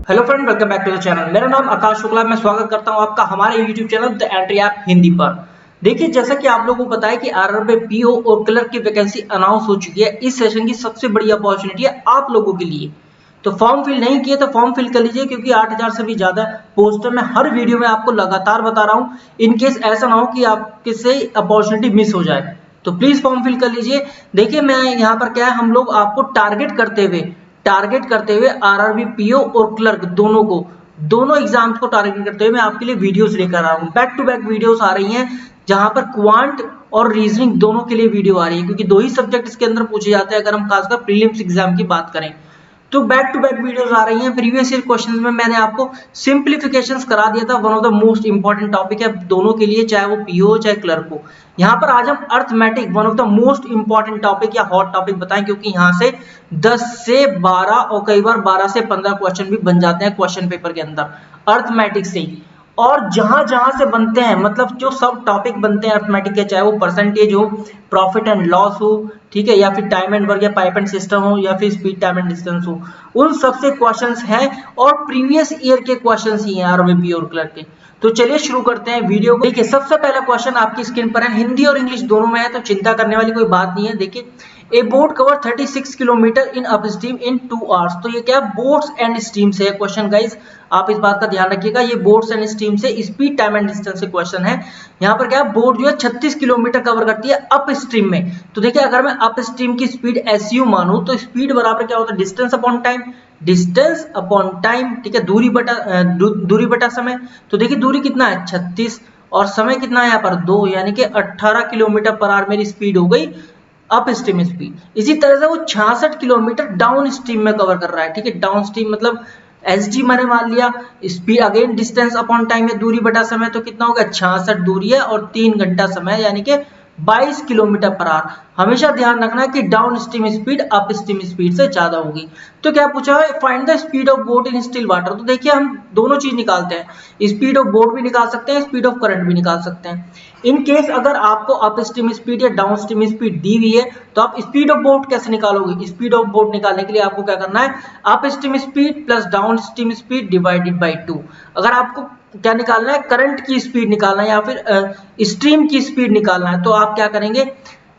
Hello friend, welcome back to the channel. मेरा नाम आकाश शुक्ला। मैं स्वागत करता हूं आपका हमारे YouTube channel the entry app Hindi पर। देखिए, जैसा कि आप लोगों को पता है कि आरआर में पीओ और क्लर्क की वैकेंसी अनाउंस हो चुकी है। इस सेशन की सबसे बड़ी अपॉर्चुनिटी है आप लोगों के लिए। तो फॉर्म फिल नहीं किए तो फॉर्म फिल कर लीजिए, क्योंकि 8000 से भी ज्यादा पोस्ट है। मैं हर वीडियो में आपको लगातार बता रहा हूँ, इनकेस ऐसा ना हो कि आपके से अपॉर्चुनिटी मिस हो जाए। तो प्लीज फॉर्म फिल कर लीजिए। देखिए, मैं यहाँ पर क्या है, हम लोग आपको टारगेट करते हुए आरआरबी पीओ और क्लर्क दोनों एग्जाम्स को टारगेट करते हुए मैं आपके लिए वीडियोस लेकर आ रहा हूँ। बैक टू बैक वीडियोस आ रही हैं, जहां पर क्वांट और रीजनिंग दोनों के लिए वीडियो आ रही है, क्योंकि दो ही सब्जेक्ट इसके अंदर पूछे जाते हैं अगर हम खासकर प्रीलिम्स एग्जाम की बात करें। तो बैक टू बैक वीडियोस आ रही हैं। प्रीवियस ईयर क्वेश्चंस में मैंने आपको सिंप्लीफिकेशंस करा दिया था। One of the most important topic है दोनों के लिए, चाहे वो पीओ हो चाहे क्लर्क हो। यहाँ पर आज हम arithmetic, one of the most important topic या हॉट टॉपिक बताएं, क्योंकि यहाँ से 10 से 12 और कई बार 12 से 15 क्वेश्चन भी बन जाते हैं क्वेश्चन पेपर के अंदर अर्थमेटिक से ही। और जहां जहां से बनते हैं, मतलब जो सब टॉपिक बनते हैं अर्थमेटिक के, चाहे वो परसेंटेज हो, प्रॉफिट एंड लॉस हो, ठीक है, या फिर टाइम एंड वर्क या पाइप एंड सिस्टम हो, या फिर स्पीड टाइम एंड डिस्टेंस हो, उन सबसे क्वेश्चंस हैं और प्रीवियस ईयर के क्वेश्चंस ही हैं आरआरबी और क्लर्क के। तो चलिए शुरू करते हैं वीडियो को। देखिए, सबसे पहला क्वेश्चन आपकी स्क्रीन पर है, हिंदी और इंग्लिश दोनों में है, तो चिंता करने वाली कोई बात नहीं है। देखिए, ए बोट कवर 36 किलोमीटर इन अपस्ट्रीम इन 2 आवर्स। तो ये क्या, बोट्स एंड स्ट्रीम से है क्वेश्चन गाइस, आप इस बात का ध्यान रखिएगा। ये बोट्स एंड स्ट्रीम से स्पीड टाइम एंड डिस्टेंस से क्वेश्चन है। यहाँ पर क्या, बोट जो है 36 किलोमीटर कवर करती है अप स्ट्रीम में। तो देखिए, अगर मैं अप स्ट्रीम की स्पीड एसयू मानूं तो स्पीड बराबर क्या होता है, distance upon time. Distance upon time, ठीक है, दूरी बटा समय। तो देखिए, दूरी कितना है 36 और समय कितना है यहाँ पर 2, यानी कि 18 किलोमीटर पर आवर मेरी स्पीड हो गई अप स्ट्रीम स्पीड। इसी तरह से वो 66 किलोमीटर डाउन स्ट्रीम में कवर कर रहा है, ठीक है। डाउन स्ट्रीम मतलब एसडी मैंने मान लिया, speed again distance upon time है, दूरी बटा समय, तो कितना होगा 66 दूरी है और 3 घंटा समय, यानी कि 22 किलोमीटर पर आवर। हमेशा ध्यान रखना है कि down stream speed up stream speed से ज्यादा होगी। तो क्या पूछा है, find the speed of boat in still water. तो देखिए, हम दोनों चीज निकालते हैं, स्पीड ऑफ बोट भी निकाल सकते हैं, स्पीड ऑफ करंट भी निकाल सकते हैं। इन केस अगर आपको अप स्ट्रीम स्पीड या डाउन स्ट्रीम स्पीड दी हुई है, तो आप स्पीड ऑफ बोट कैसे निकालोगे। स्पीड ऑफ बोट निकालने के लिए आपको क्या करना है, up stream speed plus down stream speed divided by 2। अगर आपको क्या निकालना है, करंट की स्पीड निकालना है या फिर स्ट्रीम की स्पीड निकालना है, तो आप क्या करेंगे,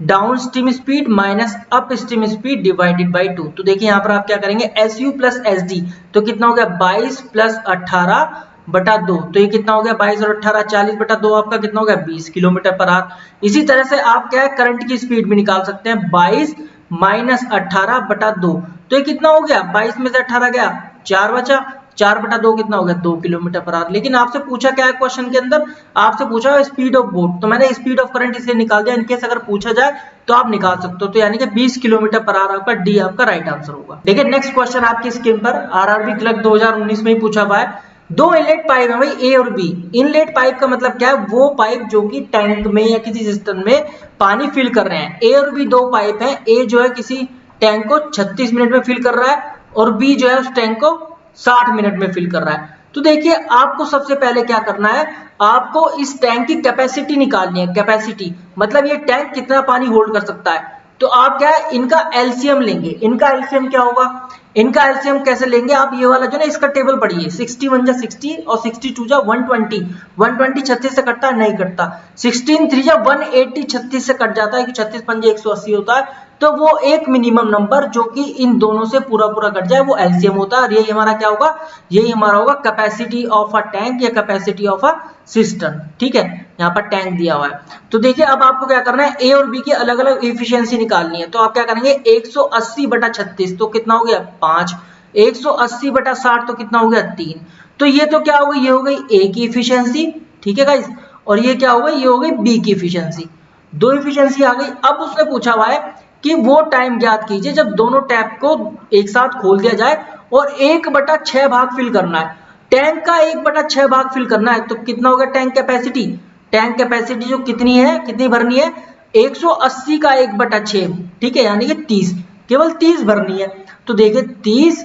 down stream speed minus up stream speed divided by 2। तो देखिए, यहाँ पर आप क्या करेंगे, S U plus S D, तो कितना हो गया 22 प्लस 18 बटा 2। तो ये कितना हो गया 22 और 18 40 बटा 2, आपका कितना हो गया 20 किलोमीटर पर आवर। इसी तरह से आप क्या है, करंट की स्पीड भी निकाल सकते हैं, 22 माइनस 18 बटा 2। तो ये कितना हो गया, 22 में से 18 गया 4 बचा, 4 बटा 2 कितना हो गया 2 किलोमीटर पर आवर। लेकिन आपसे पूछा क्या है क्वेश्चन के अंदर, आपसे पूछा स्पीड ऑफ बोट, तो मैंने स्पीड ऑफ करंट इसलिए निकाल दिया, इनकेस अगर पूछा जाए तो आप निकाल सकते हो। तो यानी कि 20 किलोमीटर पर आवर, आपका डी आपका राइट आंसर होगा। देखिए, नेक्स्ट क्वेश्चन आपकी स्क्रीन पर आरआरबी क्लर्क 2019 में ही पूछा हुआ है। दो इनलेट पाइप है भाई, ए और बी। इनलेट पाइप का मतलब क्या है, वो पाइप जो कि टैंक में या किसी सिस्टम में पानी फिल कर रहे हैं। ए और बी दो पाइप हैं, ए जो है किसी टैंक को 36 मिनट में फिल कर रहा है और बी जो है उस टैंक को 60 मिनट में फिल कर रहा है। तो देखिए, आपको सबसे पहले क्या करना है, आपको इस टैंक की कैपेसिटी निकालनी है। कैपेसिटी मतलब ये टैंक कितना पानी होल्ड कर सकता है। तो आप क्या है, इनका एलसीएम लेंगे। इनका एलसीएम क्या होगा, इनका एलसीएम कैसे लेंगे, आप ये वाला जो ना इसका टेबल पढ़िए, 61 जा 60 और 62 जा 120। 120 36 से कटता है, नहीं कटता। 16 3 जा 180 36 से कट जाता है, कि 36 पंजे 180 होता है। तो वो एक मिनिमम नंबर जो कि इन दोनों से पूरा पूरा कट जाए, वो एलसीएम होता है। और यही हमारा क्या होगा, यही हमारा होगा कैपेसिटी ऑफ अ टैंक या कैपेसिटी ऑफ अ सिस्टम, ठीक है। यहाँ पर टैंक दिया हुआ है। तो देखिए, अब आपको क्या करना है, ए और बी की अलग अलग एफिशिएंसी निकालनी है। तो आप क्या करेंगे, 180 बटा 36 तो कितना हो गया 5, 180 बटा 60 तो कितना हो गया 3। तो ये तो क्या हो गई, ये हो गई ए की एफिशिएंसी, ठीक है गाइस, और ये क्या हो गई, ये हो गई बी की एफिशिएंसी। दो एफिशिएंसी आ गई। अब उसने पूछा हुआ है कि वो टाइम ज्ञात कीजिए जब दोनों टैप को एक साथ खोल दिया जाए और 1/6 भाग फिल करना है। टैंक का 1/6 भाग फिल करना है, तो कितना होगा टैंक कैपेसिटी। टैंक कैपेसिटी जो कितनी है, कितनी भरनी है, 180 का 1/6, ठीक है, यानी कि 30, केवल 30 भरनी है। तो देखिए 30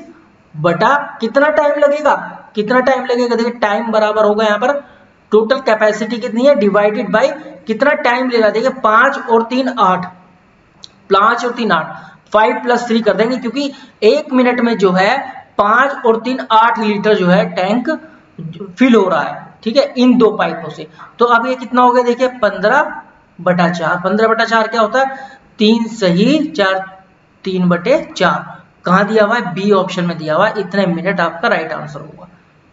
बटा कितना टाइम लगेगा, कितना टाइम लगेगा, देखिए टाइम बराबर होगा यहाँ पर टोटल कैपेसिटी कितनी है डिवाइडेड बाय कितना टाइम लेगा। देखिए 5 और 3 8, 5 और 3 8, 5 + 3 कर देंगे, क्योंकि 1 मिनट में जो है 5 और 3 8 लीटर जो है टैंक फिल हो रहा है, ठीक है, इन 2 पाइपों से। तो अब ये कितना हो गया देखिए 15/4। 15/4 क्या होता है? 3 सही 4, 3/4 कहाँ दिया हुआ है? बी ऑप्शन में दिया हुआ है। इतने मिनट आपका राइट आंसर होगा,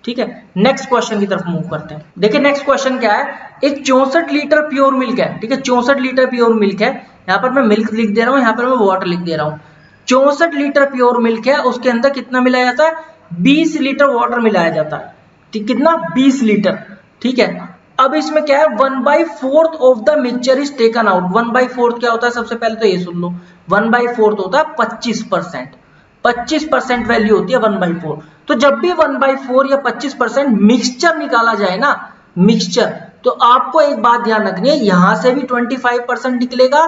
ठीक है। नेक्स्ट क्वेश्चन की तरफ मूव करते हैं। देखिए नेक्स्ट क्वेश्चन क्या है, एक 64 लीटर प्योर मिल्क है, ठीक है, 64 लीटर प्योर मिल्क है। यहाँ पर मैं मिल्क लिख दे रहा हूँ, यहाँ पर मैं वाटर लिख दे रहा हूँ। 64 लीटर प्योर मिल्क है, उसके अंदर कितना मिलाया जाता है? 20 लीटर वाटर मिलाया जाता है, ठीक, कितना? 20 लीटर, ठीक है। अब इसमें क्या है, 1/4 of the mixture is taken out. 1/4 क्या होता है? सबसे पहले तो ये सुन लो, 1/4 होता है 25%। 25% वैल्यू होती है 1/4। तो जब भी 1/4 या 25% मिक्सचर निकाला जाए ना, मिक्सचर, तो आपको एक बात ध्यान रखनी है, यहां से भी 25% निकलेगा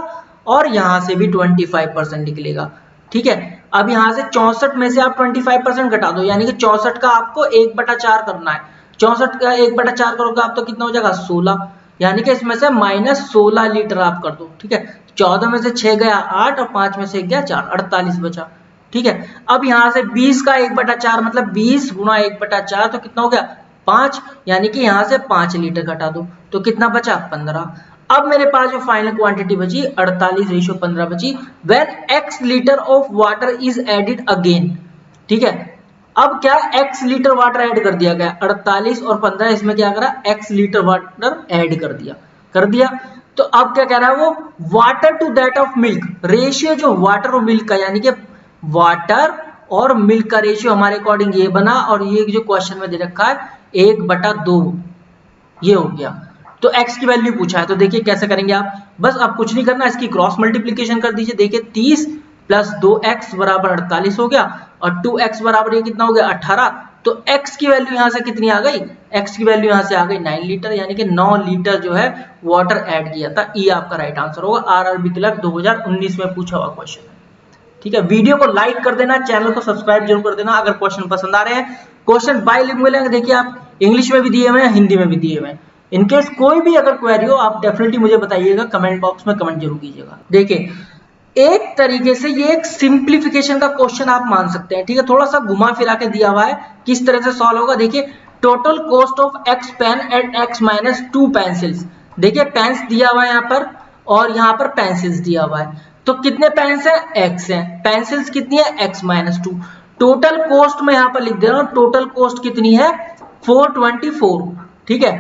और यहां से भी 25% निकलेगा, ठीक है। अब यहां से 64 में से आप 25% घटा दो, यानी कि 64 का आपको 1/4 करना है। 64 का 1/4 करोगे आप तो कितना हो जाएगा? 16, यानी कि इसमें से -16 लीटर आप कर दो, ठीक है। 14 में से 6 गया 8 और 5 में से 1 गया 4, 48 बचा, ठीक है। अब यहां से 20 का 1/4 मतलब 20 गुणा 1/4 तो कितना हो गया? 5, यानी कि यहां से 5 लीटर घटा दो तो कितना बचा? 15। अब मेरे पास जो फाइनल क्वांटिटी बची 48/15 बची। When x litre of water is added again, ठीक है। अब क्या x लीटर वाटर ऐड कर दिया गया, 48 और 15, इसमें क्या करा? x लीटर वाटर ऐड कर दिया। तो अब क्या कह रहा है वो? Water to that of milk, ratio जो वाटर और मिल्क का, यानी कि वाटर और मिल्क का रेशियो हमारे अकॉर्डिंग ये बना, और ये जो क्वेश्चन में दे रखा है 1/2 ये हो गया। तो x की वैल्यू पूछा है, तो देखिए कैसे करेंगे आप, बस आप कुछ नहीं करना, इसकी क्रॉस मल्टीप्लीकेशन कर दीजिए। देखिए 30 + 2x = 48 हो गया, और 2x बराबर ये कितना हो गया? 18। तो x की वैल्यू यहां से कितनी आ गई? x की वैल्यू यहां से आ गई 9 लीटर, यानी कि 9 लीटर जो है वाटर ऐड किया था। ये आपका राइट आंसर होगा, आरआरबी क्लर्क 2019 में पूछा हुआ क्वेश्चन है, ठीक है। वीडियो को लाइक कर देना, चैनल को सब्सक्राइब जरूर कर देना अगर क्वेश्चन पसंद आ रहे हैं। क्वेश्चन बाइलिंगुअल है, देखिए आप इंग्लिश में भी दिए हुए हैं, हिंदी में भी दिए हुए हैं। इनकेस कोई भी अगर क्वेरी हो आप डेफिनेटली मुझे बताइएगा, कमेंट बॉक्स में कमेंट जरूर कीजिएगा। देखिए एक तरीके से ये एक सिंप्लीफिकेशन का क्वेश्चन आप मान सकते हैं, ठीक है, थोड़ा सा घुमा फिरा के दिया हुआ है, किस तरह से सॉल्व होगा। देखिए total cost of x pen and x - 2 pencils. देखिए पेन्स दिया हुआ है यहाँ पर, और यहाँ पर पेंसिल्स दिया हुआ है, तो कितने पेन्स है? x है। पेंसिल्स कितनी है? x - 2। टोटल कॉस्ट में यहाँ पर लिख दे रहा हूँ, टोटल कॉस्ट कितनी है? 424, ठीक है।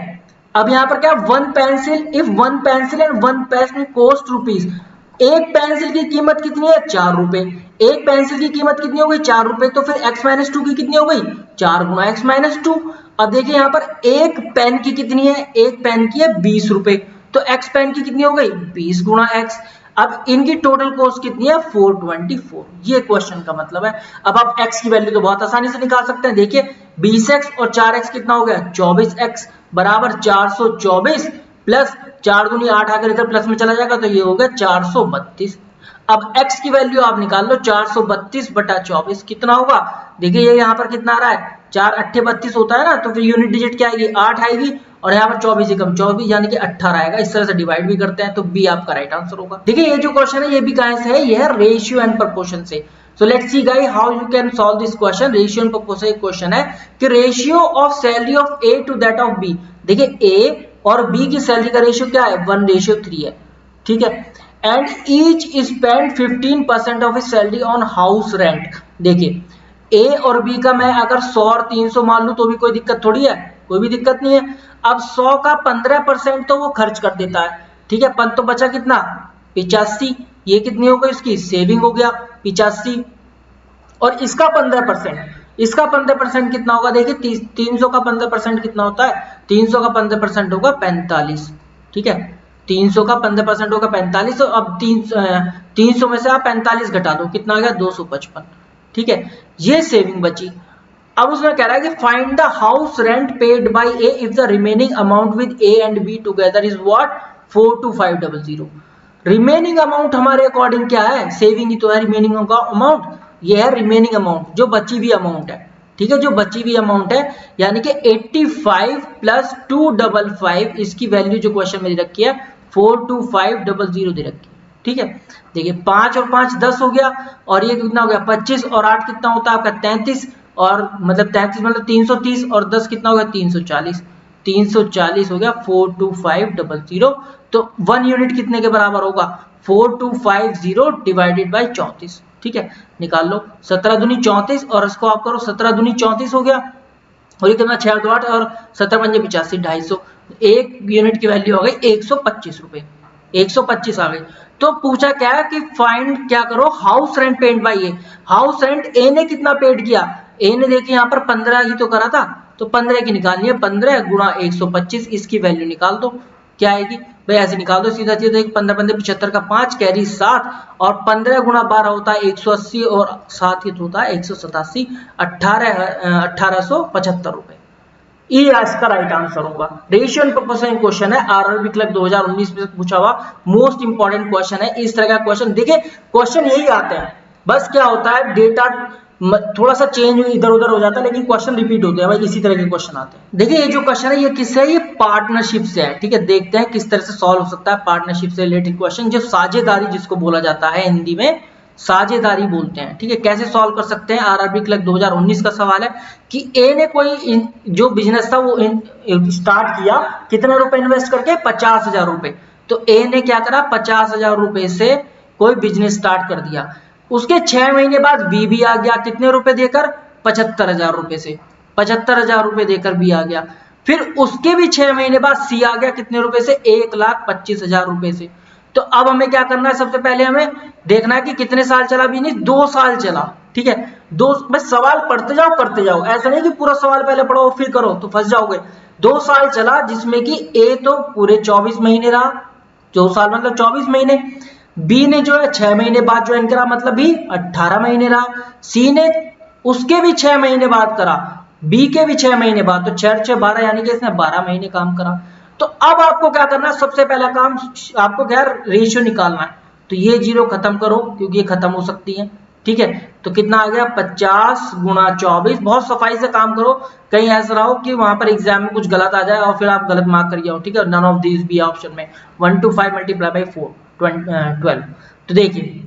अब यहाँ पर क्या, 1 pencil, if 1 pencil and 1 pen cost rupees, एक पेंसिल की कीमत कितनी है? 4 रुपए। एक पेंसिल की कीमत कितनी हो गई? 4 रुपए। तो फिर x - 2 की कितनी हो गई? 4 गुना x - 2। अब देखिए यहाँ पर एक पेन की कितनी है? एक पेन की है 20 रुपए, तो x पेन की कितनी हो गई? 20 गुना x। अब इनकी टोटल कॉस्ट कितनी है? 424। ये क्वेश्चन का मतलब है। अब आप x की वैल्यू तो बहुत आसानी से निकाल सकते हैं। देखिए 20x और 4x कितना हो गया? 24x बराबर 424 प्लस 4 दूनी 8 आकर इधर प्लस में चला जाएगा, तो ये हो गया 432। अब x की वैल्यू आप निकाल लो, 432/24 कितना होगा? देखिए ये यहाँ पर कितना आ रहा है? 4 8 32 होता है ना, तो फिर यूनिट डिजिट क्या आएगी? 8 आएगी, और यहाँ पर 24 से कम 24, यानी कि 18 आएगा। इस तरह से डिवाइड भी करते हैं, तो बी आपका राइट आंसर होगा। देखिए ये जो क्वेश्चन है ये भी कहां से है? ये है रेशियो एंड प्रोपोर्शन से। So let's see guys how you can solve this question. Ratio and proportion एक क्वेश्चन है कि ratio of salary of A to that of B. देखिए ए और बी की सैलरी का रेशियो क्या है? 1:3 है, ठीक है। And each spend 15% of his salary on house rent. देखिए ए और बी का मैं अगर 100 और 300 मान लूं तो भी कोई दिक्कत थोड़ी है, कोई भी दिक्कत नहीं है। अब 100 का 15% तो वो खर्च कर देता है, ठीक है, तो बचा कितना? 85। ये कितनी हो गई? इसकी सेविंग हो गया 85। और इसका 15%, इसका 15% कितना होगा? देखिए 300 का 15% कितना होता है? 300 का 15% होगा 45, ठीक है। 300 का 15% होगा 45। तो अब 300 में से आप 45 घटा दो, कितना आ गया? 255, ठीक है। ये सेविंग बची। अब उसमें कह रहा है कि find the house rent paid by A if the remaining amount with A and be together is what? 42500। Remaining amount हमारे अकॉर्डिंग क्या है? सेविंग ही तो है रिमेनिंग का अमाउंट। ये है रिमेनिंग अमाउंट, जो बची हुई अमाउंट है, ठीक है, जो बची हुई अमाउंट है, यानी कि 85 + 255। इसकी वैल्यू जो क्वेश्चन में दे रखी है 42500 दे रखी है, ठीक है। देखिए 5 और 5 10 हो गया, और ये कितना हो गया? 25 और 8 कितना होता है आपका? 33। और मतलब 33 मतलब 330 और 10 कितना हो गया 340, 340 हो गया 42500। तो 1 यूनिट कितने के बराबर होगा 4250 डिवाइडेड बाई 34। ठीक है, निकाल लो 17 दूनी 34 और इसको आप करो 17 दूनी 34 हो गया, और ये कितना 6 8 और 17 पंजे 85, 250। एक यूनिट की वैल्यू हो गई 125 रुपए, 125 आ गई। तो पूछा क्या है कि फाइंड क्या करो house rent paid by A. House rent a ने कितना पेड किया, ए ने देखिए यहाँ पर 15 ही तो करा था, तो 15 की निकालनी है, 15 गुणा 125, इसकी वैल्यू निकाल दो क्या आएगी भाई, ऐसे निकाल दो सीधा सीधा, 15 15 75 का 5 कैरी 7 और 15 गुणा 12 होता है 180 और 7 ही तो होता है 187, 1875 रुपए। ये इसका राइट आंसर होगा। रेशियो एंड प्रोपोर्शन क्वेश्चन है, आरआरबी क्लर्क 2019 में पूछा हुआ मोस्ट इंपॉर्टेंट क्वेश्चन है। इस तरह का क्वेश्चन देखिए, क्वेश्चन यही आते हैं, बस क्या होता है डेटा थोड़ा सा चेंज इधर उधर हो जाता है, लेकिन क्वेश्चन रिपीट होते हैं भाई, इसी तरह के क्वेश्चन आते हैं। देखिए ये जो क्वेश्चन है ये किससे है, ये पार्टनरशिप से है। ठीक है, देखते हैं किस तरह से सॉल्व हो सकता है पार्टनरशिप से रिलेटेड क्वेश्चन, जो साझेदारी जिसको बोला जाता है हिंदी में साझेदारी बोलते हैं। ठीक है, कैसे सॉल्व कर सकते हैं, आरआरबी क्लर्क 2019 का सवाल है कि ए ने कोई जो बिजनेस था वो स्टार्ट किया, कितने रुपए इन्वेस्ट करके 50,000 रुपए। तो ए ने क्या करा 50,000 रुपए से कोई बिजनेस स्टार्ट कर दिया, उसके 6 महीने बाद बी भी आ गया, कितने रुपए देकर 75,000 रुपए से, 75,000 रुपए देकर बी आ गया। फिर उसके भी 6 महीने बाद सी आ गया, कितने रुपए से 1,25,000 रुपए से। तो अब हमें क्या करना है, सबसे पहले हमें देखना है कि कितने साल चला बिजनेस, 2 साल चला। ठीक है, दो बस सवाल पढ़ते जाओ करते जाओ, ऐसा नहीं कि पूरा सवाल पहले पढ़ो फिर करो तो फंस जाओगे। 2 साल चला जिसमें कि ए तो पूरे 24 महीने रहा, 2 साल मतलब 24 महीने, बी ने जो है 6 महीने बाद ज्वाइन करा मतलब भी 18 महीने रहा, सी ने उसके भी 6 महीने बाद करा, बी के भी 6 महीने बाद, तो 6 6 12 यानी कि इसने 12 महीने काम करा। तो अब आपको क्या करना है, सबसे पहला काम आपको क्या रेशियो निकालना है। तो ये जीरो खत्म करो क्योंकि ये खत्म हो सकती है। ठीक है, तो कितना आ गया 50 गुणा 24, बहुत सफाई से काम करो, कहीं ऐसा रहो कि वहां पर एग्जाम में कुछ गलत आ जाए और फिर आप गलत मार्क कर जाओ। ठीक है, none of these B option में 1 to 5 मल्टीप्लाई बाई 4 12। तो देखिए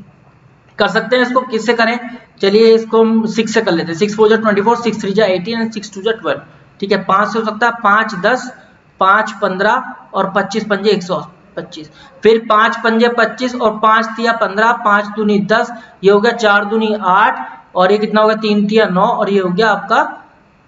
कर सकते हैं, इसको किससे करें, चलिए इसको हम 6 से कर लेते हैं। 6 4 जा 24, 6 3 जा 18 और 6 2 जा 12। ठीक है, 5 से हो सकता है, 5 10, 5 15 और 25 पंजे 125, फिर 5 पंजे 25 और 5 तिया 15, 5 दूनी 10, ये हो गया 4 दूनी 8 और ये कितना होगा 3 तिया 9 और ये हो गया आपका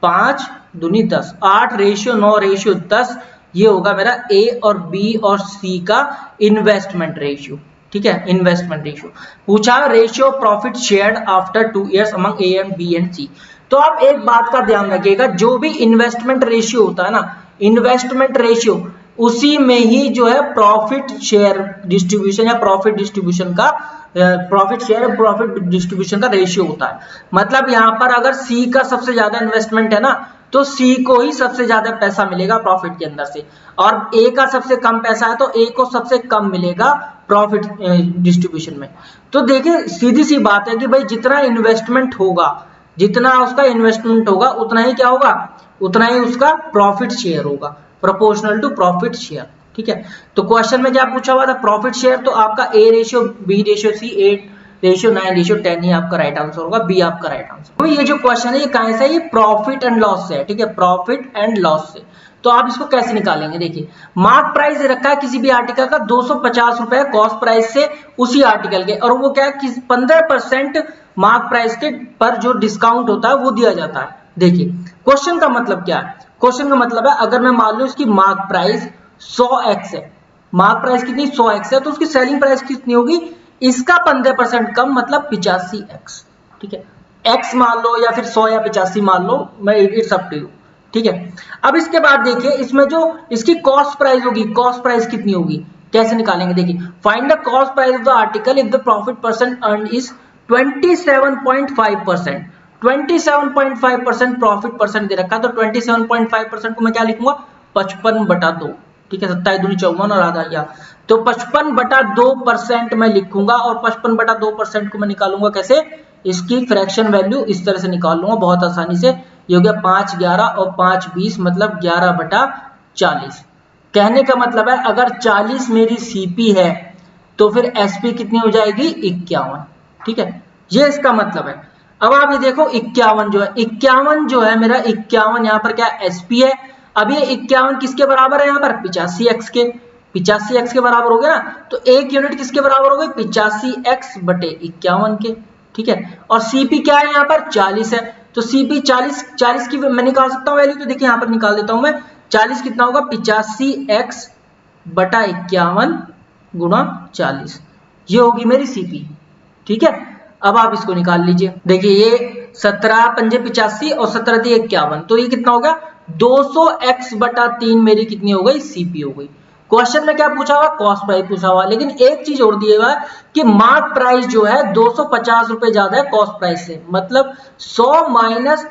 5 दूनी 10, 8 रेशियो 9 रेशियो 10, ये होगा मेरा ए और बी और सी का इन्वेस्टमेंट रेशियो। ठीक है, इन्वेस्टमेंट रेशियो पूछा, ratio profit shared after 2 years among A and B and C. तो आप एक बात का ध्यान रखिएगा, जो भी इन्वेस्टमेंट रेशियो होता है ना, इन्वेस्टमेंट रेशियो उसी में ही जो है प्रॉफिट शेयर डिस्ट्रीब्यूशन या प्रॉफिट डिस्ट्रीब्यूशन का प्रॉफिट शेयर प्रॉफिट डिस्ट्रीब्यूशन का रेशियो होता है। मतलब यहाँ पर अगर सी का सबसे ज्यादा इन्वेस्टमेंट है ना, तो सी को ही सबसे ज्यादा पैसा मिलेगा प्रॉफिट के अंदर से, और ए का सबसे कम पैसा है तो ए को सबसे कम मिलेगा प्रॉफिट डिस्ट्रीब्यूशन में। तो देखिए सीधी सी बात है कि भाई जितना इन्वेस्टमेंट होगा, जितना उसका इन्वेस्टमेंट होगा उतना ही क्या होगा, उतना ही उसका प्रॉफिट शेयर होगा, प्रोपोर्शनल टू प्रॉफिट शेयर। ठीक है, तो क्वेश्चन में क्या पूछा हुआ था, प्रॉफिट शेयर, तो आपका A ratio B ratio C 8 ratio 9 ratio 10 ही आपका राइट आंसर होगा, बी आपका राइट आंसर। तो ये जो क्वेश्चन है ये कहां से है, ये प्रॉफिट एंड लॉस से है। ठीक है, प्रॉफिट एंड लॉस से। तो आप इसको कैसे निकालेंगे, देखिए मार्क प्राइस रखा है किसी भी आर्टिकल का 250 रुपए कॉस्ट प्राइस से उसी आर्टिकल के, और वो क्या है 15% मार्क प्राइस के पर जो डिस्काउंट होता है वो दिया जाता है। देखिए क्वेश्चन का मतलब क्या है, क्वेश्चन का मतलब है अगर मैं मान लूं इसकी मार्क प्राइस 100x है, मार्क प्राइस कितनी 100x है, तो उसकी सेलिंग प्राइस कितनी होगी, इसका 15% कम मतलब 85x। ठीक है, x मान लो या फिर 100 या 85 मान लो, मैं इट्स अप टू यू। ठीक है, अब इसके बाद देखिए इसमें जो इसकी कॉस्ट प्राइस होगी, कॉस्ट प्राइस कितनी होगी, कैसे निकालेंगे, देखिए find the cost price of the article if the profit percent earn is 27.5%। 27.5% profit percent दे रखा है, तो 27.5% को मैं क्या लिखूंगा 55/2। ठीक है, 27 दूनी 54 और आधा या, तो 55/2% मैं लिखूंगा, और 55/2% को मैं निकालूंगा कैसे, इसकी फ्रैक्शन वैल्यू इस तरह से निकाल लूंगा बहुत आसानी से। ये हो गया 5 11 और 5 20 मतलब 11/40। कहने का मतलब है अगर 40 मेरी सीपी है तो फिर एसपी कितनी हो जाएगी 51। ठीक है, ये इसका मतलब है। अब आप ये देखो 51 जो है, 51 जो है मेरा 51 यहाँ पर क्या एसपी है। अब ये 51 किसके बराबर है, यहाँ पर 85x के, 85x के बराबर हो गया ना। तो एक यूनिट किसके बराबर हो गई, 85x बटे 51 के, ठीक है। और सीपी क्या है यहाँ पर 40 है, तो सीपी 40 की मैं निकाल सकता हूँ वैल्यू, तो देखिए यहाँ पर निकाल देता हूँ मैं। 40 कितना होगा, 85x बटा 51 गुणा 40, ये होगी मेरी सीपी, ठीक है। अब आप इसको निकाल लीजिए, देखिए ये 17 पंजे 85 और 17 दिए 51, तो ये कितना हो गया 200x बटा 3 मेरी कितनी हो गई, सीपी हो गई। क्वेश्चन में क्या पूछा हुआ, कॉस्ट प्राइस पूछा हुआ, लेकिन एक चीज और दिया हुआ है कि मार्क प्राइस जो है 250 रुपए ज्यादा है कॉस्ट प्राइस से, मतलब 100 माइनस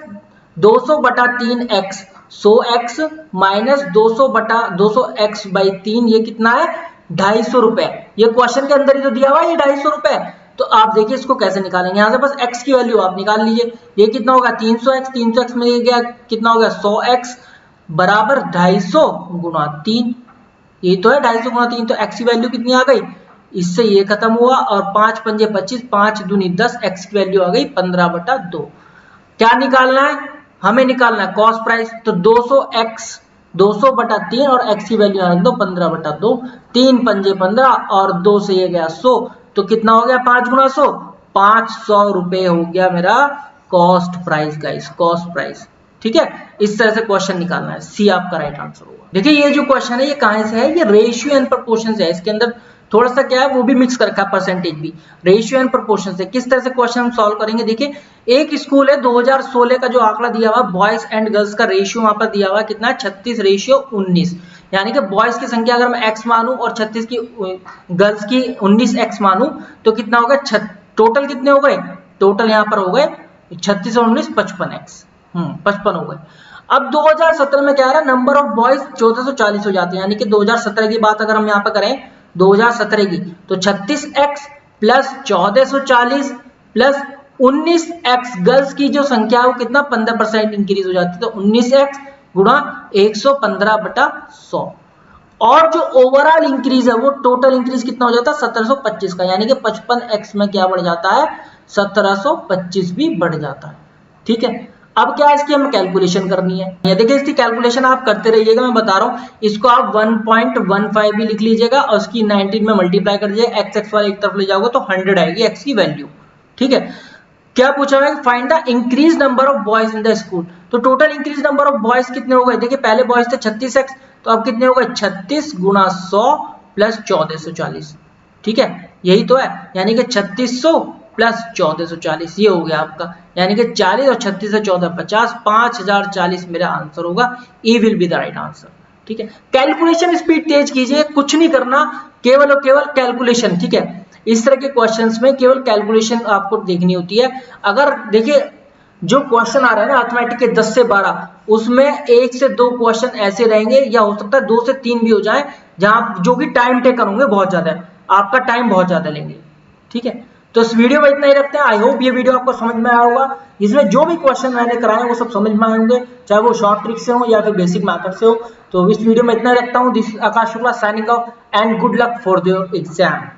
200 बटा 3x, 100x माइनस 200 बटा 200x बाई 3, ये कितना है 250 रुपए। ये क्वेश्चन के अंदर ही तो दिया हुआ है ये 250 रुपए। तो आप देखिए इसको कैसे निकालेंगे, यहाँ से बस x की वैल्यू आप निकाल लीजिए, ये कितना होगा 300x, 300x में ये गया कितना हो गया 100x बराबर 250 गुणा 3, ये तो है 250 गुणा 3, तो x की वैल्यू कितनी आ गई, इससे ये खत्म हुआ और 5 पंजे 25, 5 दूनी 10, x की वैल्यू आ गई 15 बटा 2। क्या निकालना है, हमें निकालना है कॉस्ट प्राइस, तो 200x 200 बटा 3 और x की वैल्यू आ दो 15 बटा 2, 3 पंजे 15 और 2 से ये गया 100, तो कितना हो गया 5 गुना 100, 500 रुपए हो गया मेरा cost price guys, cost price, ठीक है। इस तरह से क्वेश्चन निकालना है, सी आपका राइट आंसर होगा। देखिए ये जो क्वेश्चन है ये कहां से है, ये रेशियो एंड प्रोपोर्शन से है, इसके अंदर थोड़ा सा क्या है वो भी मिक्स कर रखा है, परसेंटेज भी, रेशियो एंड प्रोपोर्शन से। किस तरह से क्वेश्चन हम सॉल्व करेंगे, देखिए एक स्कूल है 2016 का जो आंकड़ा दिया हुआ बॉयज एंड गर्ल्स का रेशियो वहां पर दिया हुआ कितना 36:19, यानी कि बॉयज की संख्या अगर मैं x मानूं और 36 की गर्ल्स की 19x मानूं तो कितना होगा, टोटल कितने हो गए, टोटल यहाँ पर हो गए 36 और 19 55x, 55 हो गए। अब 2017 में क्या आ रहा है, नंबर ऑफ बॉयज 1440 हो जाते हैं, यानी कि 2017 की बात अगर हम यहाँ पर करें 2017 की, तो 36x plus 1440 plus 19x girls की जो संख्या है वो कितना 15% इंक्रीज हो जाती है, तो 19x गुणा 115 बटा 100, और जो ओवरऑल इंक्रीज है वो टोटल इंक्रीज कितना हो जाता है 1725 का, यानी कि 55x में क्या बढ़ जाता है 1725 भी बढ़ जाता है, ठीक है। अब क्या इसकी हमें कैलकुलेशन करनी है, ये देखिए इसकी कैलकुलेशन आप करते रहिएगा, मैं बता रहा हूं इसको आप 1.15 भी लिख लीजिएगा और उसकी 19 में मल्टीप्लाई कर दीजिए, x वाले एक तरफ ले जाओगे तो 100 आएगी x की वैल्यू, ठीक है। क्या पूछा है, find the increase number of boys in the school, तो total increase number of boys कितने हो गए, देखिए पहले बॉयज थे 36x, तो अब कितने हो गए 36 गुणा 100 प्लस 1440, ठीक है, यही तो है, यानी कि 3600 प्लस 1440, ये हो गया आपका, यानी कि 40 और 36 से 14 50, 5040 मेरा आंसर होगा, E will be the right answer, ठीक है। कैलकुलेशन स्पीड तेज कीजिए, कुछ नहीं करना, केवल और केवल कैलकुलेशन, ठीक है। इस तरह के क्वेश्चंस में केवल कैलकुलेशन आपको देखनी होती है। अगर देखिए जो क्वेश्चन आ रहा है ना अर्थमेटिक के 10 से 12, उसमें 1 से 2 क्वेश्चन ऐसे रहेंगे या हो सकता है 2 से 3 भी हो जाए जहां जो कि टाइम टेकन होंगे, बहुत ज्यादा आपका टाइम बहुत ज्यादा लेंगे, ठीक है। तो इस वीडियो में इतना ही रखते हैं, आई होप ये वीडियो आपको समझ में आया होगा, इसमें जो भी क्वेश्चन मैंने कराए वो सब समझ में आए होंगे, चाहे वो शॉर्ट ट्रिक से हो या फिर बेसिक मेथड से हो। तो इस वीडियो में इतना ही रखता हूँ, this Akash Shukla signing off and good luck for your exam.